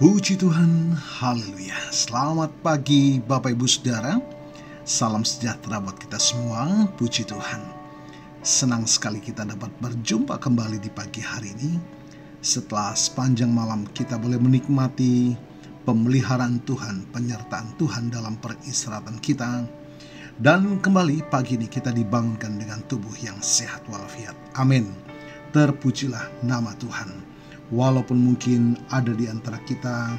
Puji Tuhan, haleluya. Selamat pagi Bapak Ibu Saudara. Salam sejahtera buat kita semua, puji Tuhan. Senang sekali kita dapat berjumpa kembali di pagi hari ini. Setelah sepanjang malam kita boleh menikmati pemeliharaan Tuhan, penyertaan Tuhan dalam peristirahatan kita. Dan kembali pagi ini kita dibangunkan dengan tubuh yang sehat walafiat. Amin. Terpujilah nama Tuhan. Walaupun mungkin ada di antara kita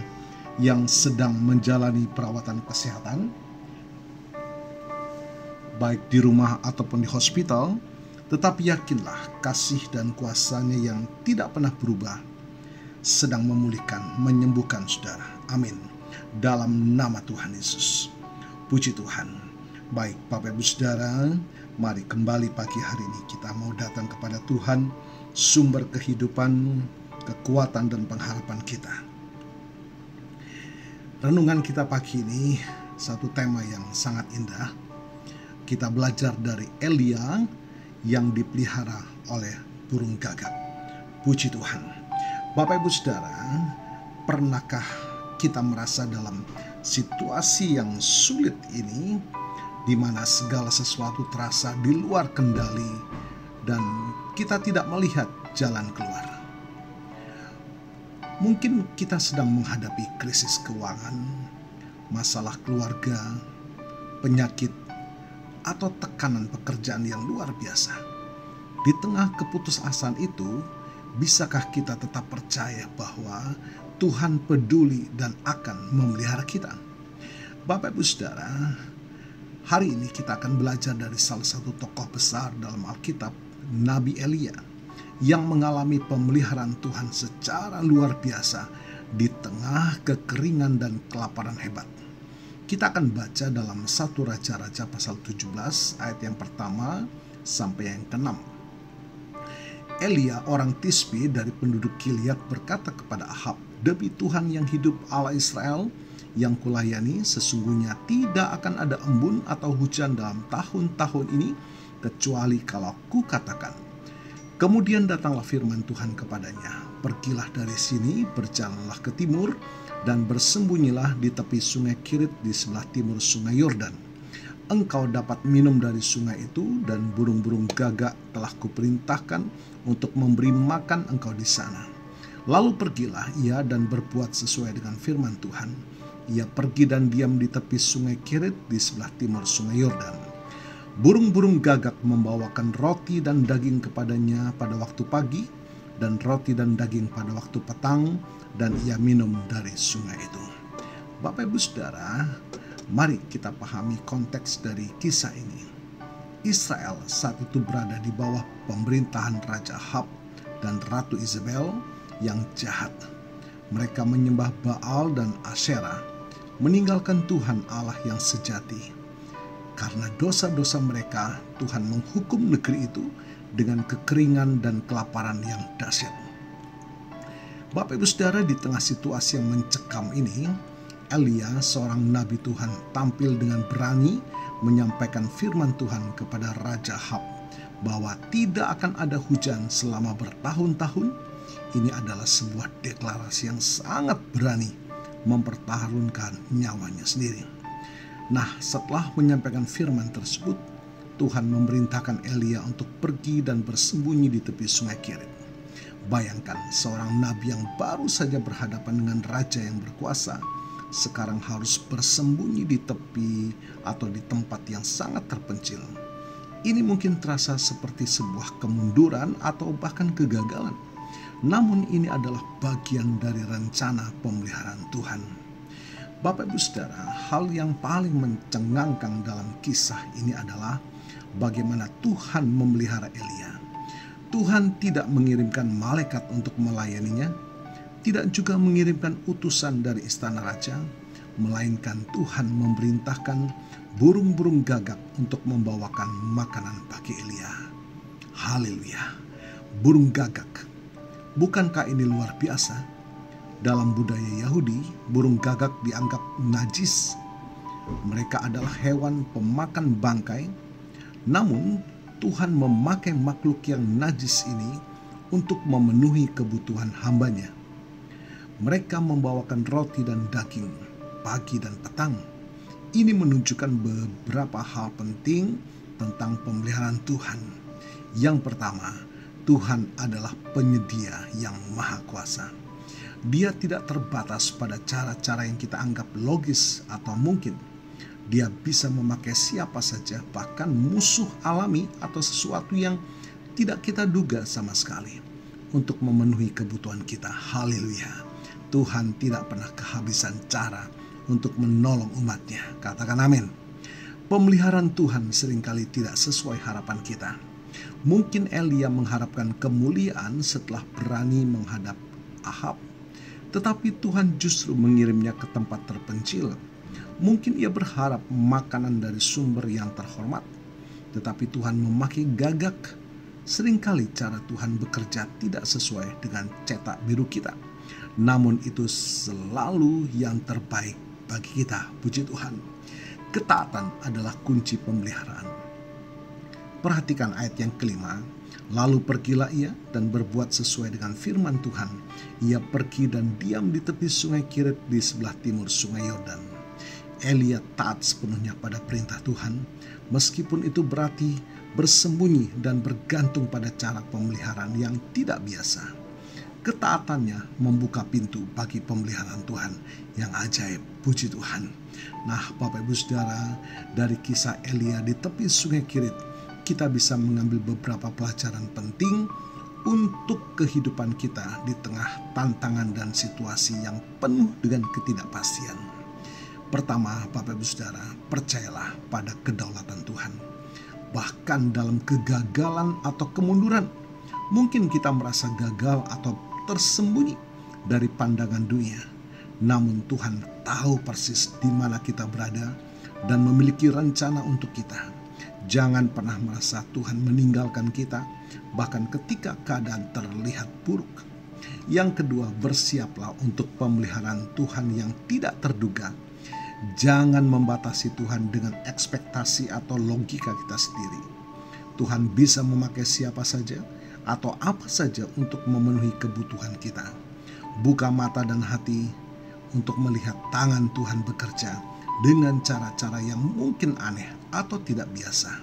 yang sedang menjalani perawatan kesehatan, baik di rumah ataupun di hospital, tetapi yakinlah kasih dan kuasa-Nya yang tidak pernah berubah sedang memulihkan, menyembuhkan saudara. Amin. Dalam nama Tuhan Yesus. Puji Tuhan. Baik Bapak Ibu Saudara, mari kembali pagi hari ini kita mau datang kepada Tuhan, sumber kehidupan, kekuatan dan pengharapan kita. Renungan kita pagi ini satu tema yang sangat indah. Kita belajar dari Elia yang dipelihara oleh burung gagak. Puji Tuhan. Bapak Ibu Saudara, pernahkah kita merasa dalam situasi yang sulit ini, di mana segala sesuatu terasa di luar kendali dan kita tidak melihat jalan keluar? Mungkin kita sedang menghadapi krisis keuangan, masalah keluarga, penyakit, atau tekanan pekerjaan yang luar biasa. Di tengah keputusasaan itu, bisakah kita tetap percaya bahwa Tuhan peduli dan akan memelihara kita? Bapak Ibu Saudara, hari ini kita akan belajar dari salah satu tokoh besar dalam Alkitab, Nabi Elia, yang mengalami pemeliharaan Tuhan secara luar biasa di tengah kekeringan dan kelaparan hebat. Kita akan baca dalam 1 Raja-Raja pasal 17 ayat yang pertama sampai yang ke-6. Elia orang Tisbe dari penduduk Gilead berkata kepada Ahab, "Demi Tuhan yang hidup Allah Israel yang kulayani, sesungguhnya tidak akan ada embun atau hujan dalam tahun-tahun ini kecuali kalau kukatakan." Kemudian datanglah firman Tuhan kepadanya, "Pergilah dari sini, berjalanlah ke timur, dan bersembunyilah di tepi sungai Kirit di sebelah timur sungai Yordan. Engkau dapat minum dari sungai itu, dan burung-burung gagak telah kuperintahkan untuk memberi makan engkau di sana." Lalu pergilah ia dan berbuat sesuai dengan firman Tuhan. Ia pergi dan diam di tepi sungai Kirit di sebelah timur sungai Yordan. Burung-burung gagak membawakan roti dan daging kepadanya pada waktu pagi, dan roti dan daging pada waktu petang, dan ia minum dari sungai itu. Bapak Ibu Saudara, mari kita pahami konteks dari kisah ini. Israel saat itu berada di bawah pemerintahan Raja Ahab dan Ratu Isabel yang jahat. Mereka menyembah Baal dan Asyera, meninggalkan Tuhan Allah yang sejati. Karena dosa-dosa mereka, Tuhan menghukum negeri itu dengan kekeringan dan kelaparan yang dahsyat. Bapak Ibu Saudara, di tengah situasi yang mencekam ini, Elia, seorang nabi Tuhan, tampil dengan berani menyampaikan firman Tuhan kepada Raja Ahab bahwa tidak akan ada hujan selama bertahun-tahun. Ini adalah sebuah deklarasi yang sangat berani mempertaruhkan nyawanya sendiri. Nah, setelah menyampaikan firman tersebut, Tuhan memerintahkan Elia untuk pergi dan bersembunyi di tepi sungai Kirit. Bayangkan, seorang nabi yang baru saja berhadapan dengan raja yang berkuasa, sekarang harus bersembunyi di tepi atau di tempat yang sangat terpencil. Ini mungkin terasa seperti sebuah kemunduran atau bahkan kegagalan. Namun ini adalah bagian dari rencana pemeliharaan Tuhan. Bapak Ibu Saudara, hal yang paling mencengangkan dalam kisah ini adalah bagaimana Tuhan memelihara Elia. Tuhan tidak mengirimkan malaikat untuk melayaninya, tidak juga mengirimkan utusan dari istana raja, melainkan Tuhan memerintahkan burung-burung gagak untuk membawakan makanan bagi Elia. Haleluya. Burung gagak. Bukankah ini luar biasa? Dalam budaya Yahudi, burung gagak dianggap najis. Mereka adalah hewan pemakan bangkai. Namun, Tuhan memakai makhluk yang najis ini untuk memenuhi kebutuhan hamba-Nya. Mereka membawakan roti dan daging pagi dan petang. Ini menunjukkan beberapa hal penting tentang pemeliharaan Tuhan. Yang pertama, Tuhan adalah penyedia yang maha kuasa. Dia tidak terbatas pada cara-cara yang kita anggap logis atau mungkin. Dia bisa memakai siapa saja, bahkan musuh alami atau sesuatu yang tidak kita duga sama sekali, untuk memenuhi kebutuhan kita. Haleluya. Tuhan tidak pernah kehabisan cara untuk menolong umatnya. Katakan amin. Pemeliharaan Tuhan seringkali tidak sesuai harapan kita. Mungkin Elia mengharapkan kemuliaan setelah berani menghadap Ahab, tetapi Tuhan justru mengirimnya ke tempat terpencil. Mungkin ia berharap makanan dari sumber yang terhormat, tetapi Tuhan memakai gagak. Seringkali cara Tuhan bekerja tidak sesuai dengan cetak biru kita, namun itu selalu yang terbaik bagi kita. Puji Tuhan. Ketaatan adalah kunci pemeliharaan. Perhatikan ayat yang kelima. Lalu pergilah ia dan berbuat sesuai dengan firman Tuhan. Ia pergi dan diam di tepi sungai Kirit di sebelah timur sungai Yordan. Elia taat sepenuhnya pada perintah Tuhan, meskipun itu berarti bersembunyi dan bergantung pada cara pemeliharaan yang tidak biasa. Ketaatannya membuka pintu bagi pemeliharaan Tuhan yang ajaib. Puji Tuhan. Nah, Bapak Ibu Saudara, dari kisah Elia di tepi sungai Kirit, kita bisa mengambil beberapa pelajaran penting untuk kehidupan kita di tengah tantangan dan situasi yang penuh dengan ketidakpastian. Pertama, Bapak Ibu Saudara, percayalah pada kedaulatan Tuhan. Bahkan dalam kegagalan atau kemunduran, mungkin kita merasa gagal atau tersembunyi dari pandangan dunia. Namun Tuhan tahu persis di mana kita berada dan memiliki rencana untuk kita. Jangan pernah merasa Tuhan meninggalkan kita, bahkan ketika keadaan terlihat buruk. Yang kedua, bersiaplah untuk pemeliharaan Tuhan yang tidak terduga. Jangan membatasi Tuhan dengan ekspektasi atau logika kita sendiri. Tuhan bisa memakai siapa saja atau apa saja untuk memenuhi kebutuhan kita. Buka mata dan hati untuk melihat tangan Tuhan bekerja dengan cara-cara yang mungkin aneh atau tidak biasa.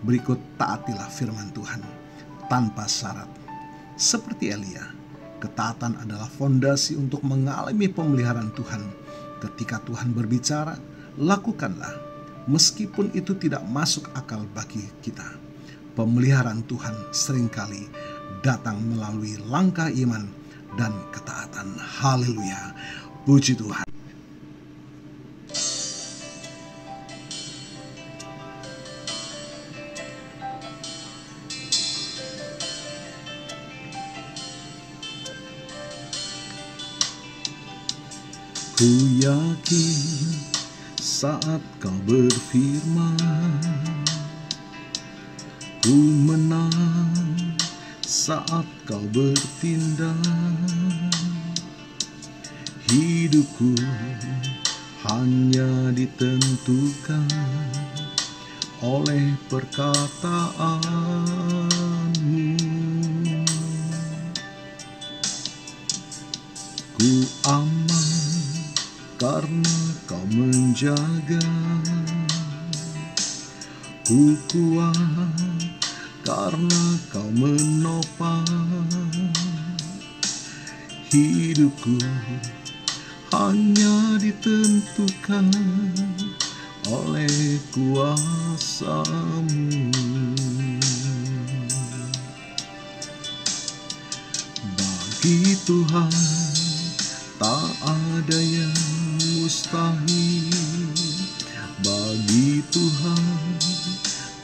Berikut, taatilah firman Tuhan tanpa syarat. Seperti Elia, ketaatan adalah fondasi untuk mengalami pemeliharaan Tuhan. Ketika Tuhan berbicara, lakukanlah, meskipun itu tidak masuk akal bagi kita. Pemeliharaan Tuhan seringkali datang melalui langkah iman dan ketaatan. Haleluya. Puji Tuhan. Ku yakin saat kau berfirman, ku menang saat kau bertindak. Hidupku hanya ditentukan oleh perkataanmu. Ku aman karena kau menjaga. Ku kuat karena kau menopang. Hidupku hanya ditentukan oleh kuasa-Mu. Bagi Tuhan tak ada yang mustahil. Bagi Tuhan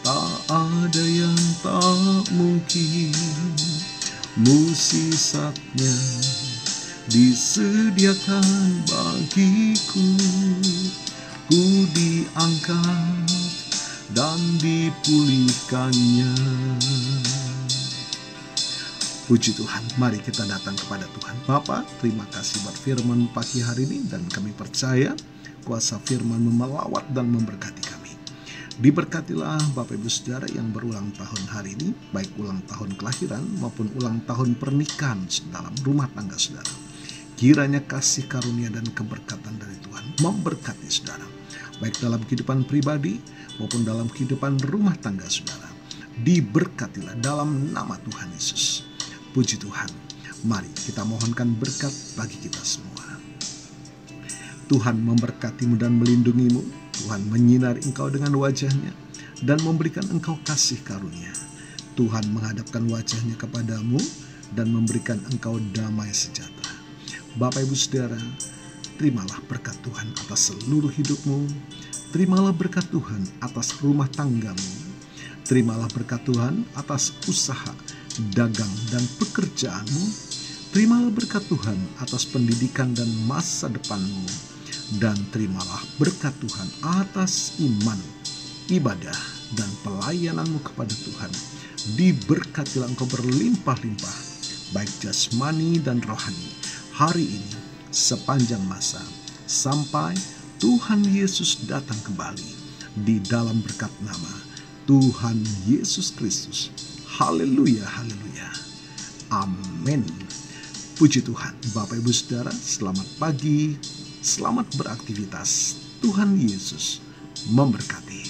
tak ada yang tak mungkin. Mukjizatnya disediakan bagiku. Ku diangkat dan dipulihkannya. Puji Tuhan, mari kita datang kepada Tuhan. Bapa, terima kasih buat firman pagi hari ini, dan kami percaya kuasa firman melawat dan memberkati kami. Diberkatilah Bapak Ibu Saudara yang berulang tahun hari ini, baik ulang tahun kelahiran maupun ulang tahun pernikahan dalam rumah tangga saudara. Kiranya kasih karunia dan keberkatan dari Tuhan memberkati saudara, baik dalam kehidupan pribadi maupun dalam kehidupan rumah tangga saudara. Diberkatilah dalam nama Tuhan Yesus. Puji Tuhan. Mari kita mohonkan berkat bagi kita semua. Tuhan memberkatimu dan melindungimu. Tuhan menyinari engkau dengan wajah-Nya dan memberikan engkau kasih karunia. Tuhan menghadapkan wajah-Nya kepadamu dan memberikan engkau damai sejahtera. Bapak Ibu Saudara, terimalah berkat Tuhan atas seluruh hidupmu. Terimalah berkat Tuhan atas rumah tanggamu. Terimalah berkat Tuhan atas usaha, dagang, dan pekerjaanmu. Terimalah berkat Tuhan atas pendidikan dan masa depanmu. Dan terimalah berkat Tuhan atas iman, ibadah, dan pelayananmu kepada Tuhan. Diberkatilah engkau berlimpah-limpah, baik jasmani dan rohani, hari ini sepanjang masa, sampai Tuhan Yesus datang kembali di dalam berkat nama Tuhan Yesus Kristus. Haleluya, haleluya. Amin. Puji Tuhan. Bapak Ibu Saudara, selamat pagi, selamat beraktivitas. Tuhan Yesus memberkati.